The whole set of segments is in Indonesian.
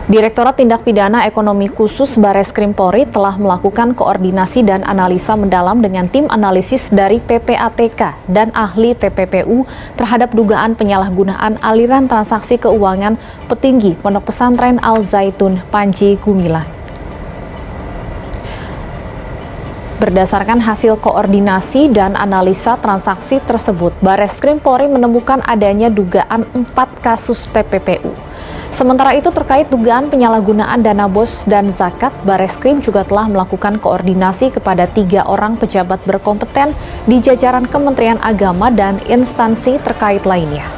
Direktorat Tindak Pidana Ekonomi Khusus Bareskrim Polri telah melakukan koordinasi dan analisa mendalam dengan tim analisis dari PPATK dan ahli TPPU terhadap dugaan penyalahgunaan aliran transaksi keuangan petinggi Pondok Pesantren Al Zaitun Panji Gumilang. Berdasarkan hasil koordinasi dan analisa transaksi tersebut, Bareskrim Polri menemukan adanya dugaan 4 kasus TPPU. Sementara itu terkait dugaan penyalahgunaan dana BOS dan zakat, Bareskrim juga telah melakukan koordinasi kepada 3 orang pejabat berkompeten di jajaran Kementerian Agama dan instansi terkait lainnya.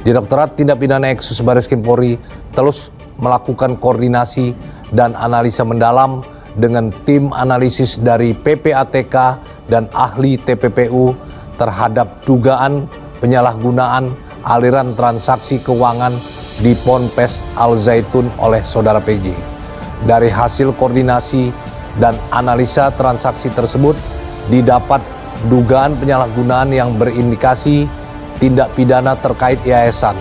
Direktorat Tindak Pidana Khusus Bareskrim Polri terus melakukan koordinasi dan analisa mendalam dengan tim analisis dari PPATK dan ahli TPPU terhadap dugaan penyalahgunaan aliran transaksi keuangan di Ponpes Al Zaitun oleh Saudara PG. Dari hasil koordinasi dan analisa transaksi tersebut, didapat dugaan penyalahgunaan yang berindikasi tindak pidana terkait yayasan,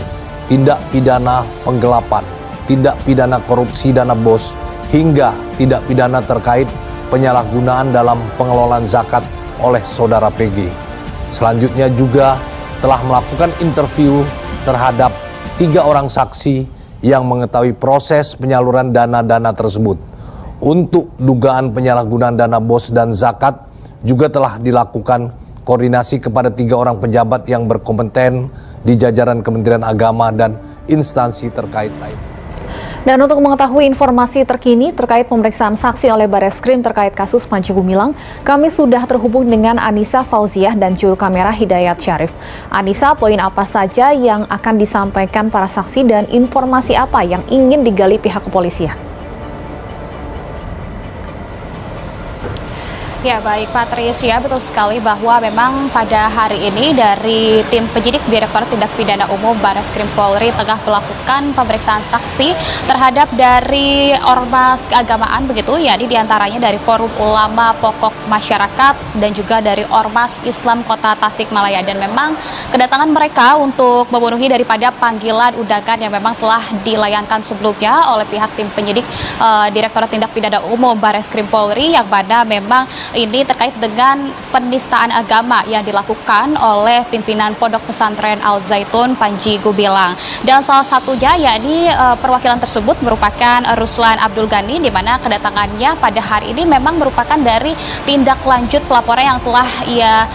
tindak pidana penggelapan, tindak pidana korupsi dana BOS, hingga tindak pidana terkait penyalahgunaan dalam pengelolaan zakat oleh Saudara PG. Selanjutnya juga telah melakukan interview terhadap 3 orang saksi yang mengetahui proses penyaluran dana-dana tersebut. Untuk dugaan penyalahgunaan dana BOS dan zakat juga telah dilakukan koordinasi kepada 3 orang pejabat yang berkompeten di jajaran Kementerian Agama dan instansi terkait lain. Dan untuk mengetahui informasi terkini terkait pemeriksaan saksi oleh Bareskrim terkait kasus Panji Gumilang, kami sudah terhubung dengan Anissa Fauziah dan juru kamera Hidayat Syarif. Anissa, poin apa saja yang akan disampaikan para saksi dan informasi apa yang ingin digali pihak kepolisian? Ya baik Patricia, betul sekali bahwa memang pada hari ini dari tim penyidik Direktorat Tindak Pidana Umum Bareskrim Polri tengah melakukan pemeriksaan saksi terhadap dari ormas keagamaan begitu, yakni diantaranya dari Forum Ulama Pokok Masyarakat dan juga dari Ormas Islam Kota Tasikmalaya. Dan memang kedatangan mereka untuk memenuhi daripada panggilan undangan yang memang telah dilayangkan sebelumnya oleh pihak tim penyidik Direktorat Tindak Pidana Umum Bareskrim Polri, yang mana memang ini terkait dengan penistaan agama yang dilakukan oleh pimpinan Pondok Pesantren Al Zaitun Panji Gumilang. Dan salah satunya yakni perwakilan tersebut merupakan Ruslan Abdul Ghani, di mana kedatangannya pada hari ini memang merupakan dari tindak lanjut pelaporan yang telah ia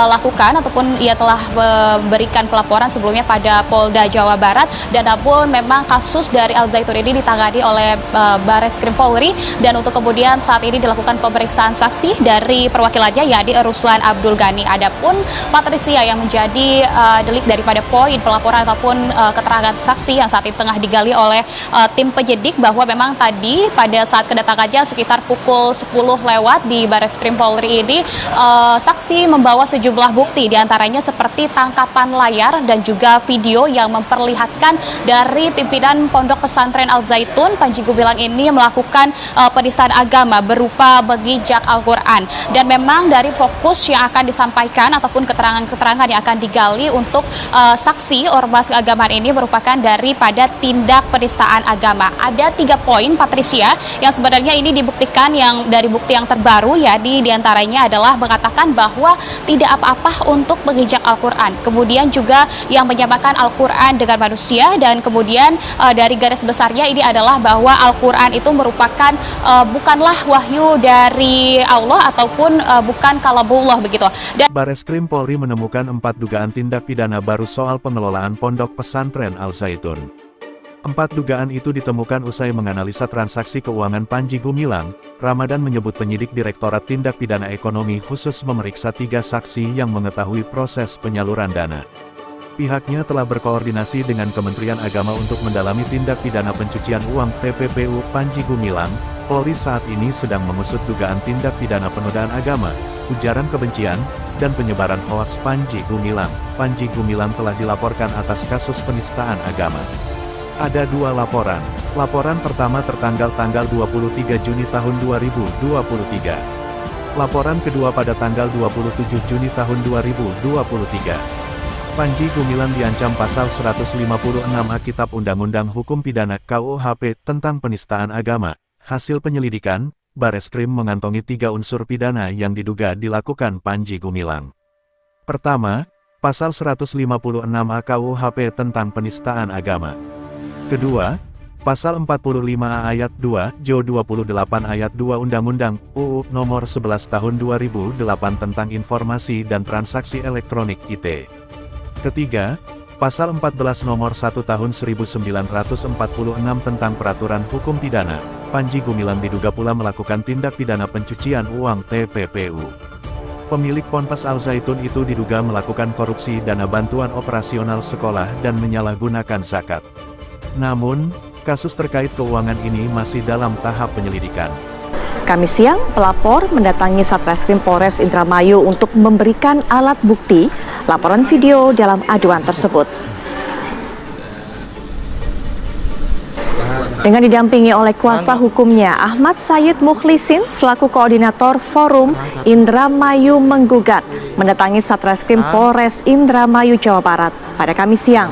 lakukan ataupun ia telah memberikan pelaporan sebelumnya pada Polda Jawa Barat. Dan namun memang kasus dari Al Zaitun ini ditangani oleh Bareskrim Polri, dan untuk kemudian saat ini dilakukan pemeriksaan saksi dari perwakilannya yakni Ruslan Abdul Ghani. Adapun Patricia yang menjadi delik daripada poin pelaporan ataupun keterangan saksi yang saat ini tengah digali oleh tim penyidik, bahwa memang tadi pada saat kedatangannya sekitar pukul 10 lewat di Bareskrim Polri ini saksi membawa sejumlah bukti, diantaranya seperti tangkapan layar dan juga video yang memperlihatkan dari pimpinan Pondok Pesantren Al Zaitun Panji Gumilang ini melakukan penistaan agama berupa menginjak Al-Quran. Dan memang dari fokus yang akan disampaikan ataupun keterangan-keterangan yang akan digali untuk saksi ormas keagamaan ini merupakan daripada tindak penistaan agama. Ada 3 poin Patricia yang sebenarnya ini dibuktikan yang dari bukti yang terbaru, yakni diantaranya adalah mengatakan bahwa tidak apa-apa untuk menginjak Al-Quran. Kemudian juga yang menyamakan Al-Quran dengan manusia, dan kemudian dari garis besarnya ini adalah bahwa Al-Quran itu merupakan bukanlah wahyu dari Allah ataupun bukan kalamullah begitu. Dan Bareskrim Polri menemukan 4 dugaan tindak pidana baru soal pengelolaan Pondok Pesantren Al Zaitun. 4 dugaan itu ditemukan usai menganalisa transaksi keuangan Panji Gumilang. Ramadan menyebut penyidik Direktorat Tindak Pidana Ekonomi Khusus memeriksa 3 saksi yang mengetahui proses penyaluran dana. Pihaknya telah berkoordinasi dengan Kementerian Agama untuk mendalami tindak pidana pencucian uang TPPU Panji Gumilang. Polri saat ini sedang mengusut dugaan tindak pidana penodaan agama, ujaran kebencian, dan penyebaran hoaks Panji Gumilang. Panji Gumilang telah dilaporkan atas kasus penistaan agama. Ada 2 laporan. Laporan pertama tertanggal 23 Juni tahun 2023. Laporan kedua pada tanggal 27 Juni tahun 2023. Panji Gumilang diancam pasal 156A Kitab Undang-Undang Hukum Pidana KUHP tentang penistaan agama. Hasil penyelidikan, Bareskrim mengantongi 3 unsur pidana yang diduga dilakukan Panji Gumilang. Pertama, pasal 156A KUHP tentang penistaan agama. Kedua, pasal 45A ayat 2, Jo 28 ayat 2 Undang-Undang UU Nomor 11 Tahun 2008 tentang Informasi dan Transaksi Elektronik IT. Ketiga, pasal 14 Nomor 1 Tahun 1946 tentang Peraturan Hukum Pidana. Panji Gumilang diduga pula melakukan tindak pidana pencucian uang TPPU. Pemilik Ponpes Al Zaitun itu diduga melakukan korupsi dana bantuan operasional sekolah dan menyalahgunakan zakat. Namun, kasus terkait keuangan ini masih dalam tahap penyelidikan. Kamis siang, pelapor mendatangi Satreskrim Polres Indramayu untuk memberikan alat bukti laporan video dalam aduan tersebut. Dengan didampingi oleh kuasa hukumnya, Ahmad Sayyid Mukhlisin selaku koordinator Forum Indramayu Menggugat mendatangi Satreskrim Polres Indramayu, Jawa Barat pada Kamis siang.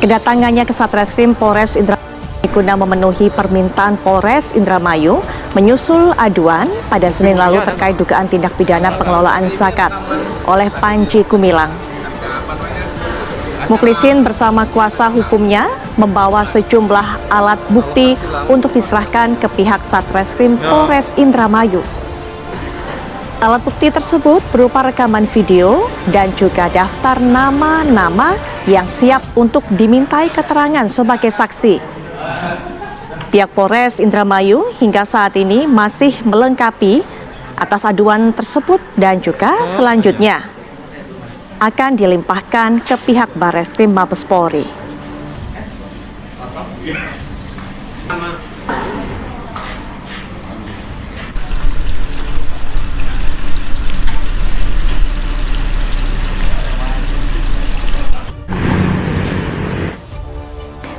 Kedatangannya ke Satreskrim Polres Indramayu guna memenuhi permintaan Polres Indramayu menyusul aduan pada Senin lalu terkait dugaan tindak pidana pengelolaan zakat oleh Panji Gumilang. Mukhlisin bersama kuasa hukumnya membawa sejumlah alat bukti untuk diserahkan ke pihak Satreskrim Polres Indramayu. Alat bukti tersebut berupa rekaman video dan juga daftar nama-nama yang siap untuk dimintai keterangan sebagai saksi. Pihak Polres Indramayu hingga saat ini masih melengkapi atas aduan tersebut dan juga selanjutnya akan dilimpahkan ke pihak Bareskrim Mabes Polri.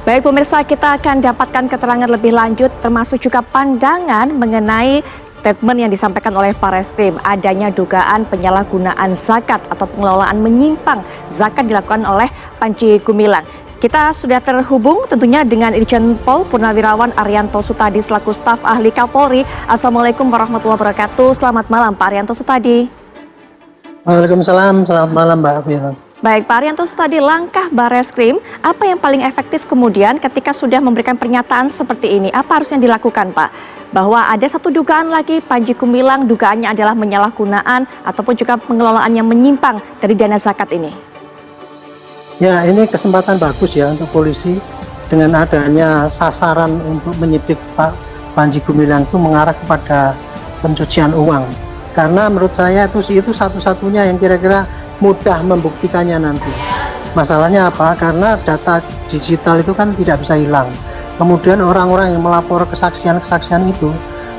Baik pemirsa, kita akan dapatkan keterangan lebih lanjut termasuk juga pandangan mengenai statement yang disampaikan oleh Bareskrim adanya dugaan penyalahgunaan zakat atau pengelolaan menyimpang zakat dilakukan oleh Panji Gumilang. Kita sudah terhubung tentunya dengan Irjen Pol Purnawirawan Arianto Sutadi selaku staf ahli Kapolri. Assalamualaikum warahmatullahi wabarakatuh. Selamat malam Pak Arianto Sutadi. Waalaikumsalam, selamat malam Mbak Fira. Baik Pak Arianto Sutadi, langkah Bareskrim apa yang paling efektif kemudian ketika sudah memberikan pernyataan seperti ini? Apa harusnya dilakukan Pak? Bahwa ada satu dugaan lagi Panji Gumilang dugaannya adalah penyalahgunaan ataupun juga pengelolaan yang menyimpang dari dana zakat ini. Ya, ini kesempatan bagus ya untuk polisi dengan adanya sasaran untuk menyidik Pak Panji Gumilang itu mengarah kepada pencucian uang. Karena menurut saya itu satu-satunya yang kira-kira mudah membuktikannya nanti. Masalahnya apa? Karena data digital itu kan tidak bisa hilang. Kemudian orang-orang yang melapor kesaksian-kesaksian itu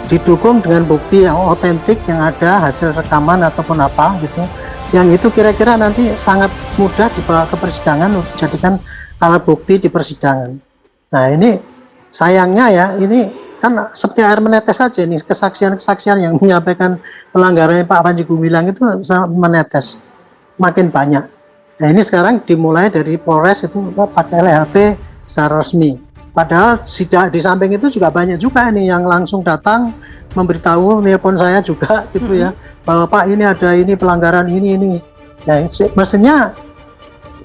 didukung dengan bukti yang otentik yang ada hasil rekaman ataupun apa gitu. Yang itu kira-kira nanti sangat mudah dibawa ke persidangan untuk dijadikan alat bukti di persidangan. Nah ini sayangnya ya, ini kan seperti air menetes saja ini kesaksian-kesaksian yang menyampaikan pelanggaran Pak Panji Gumilang itu menetes makin banyak. Nah ini sekarang dimulai dari Polres itu pakai LHP secara resmi. Padahal di samping itu juga banyak juga ini yang langsung datang memberitahu, nelpon saya juga gitu ya, bahwa Pak ini ada ini pelanggaran ini. Nah mestinya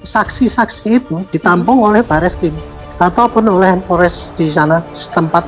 saksi-saksi itu ditampung oleh Bareskrim ataupun oleh Polres di sana setempat.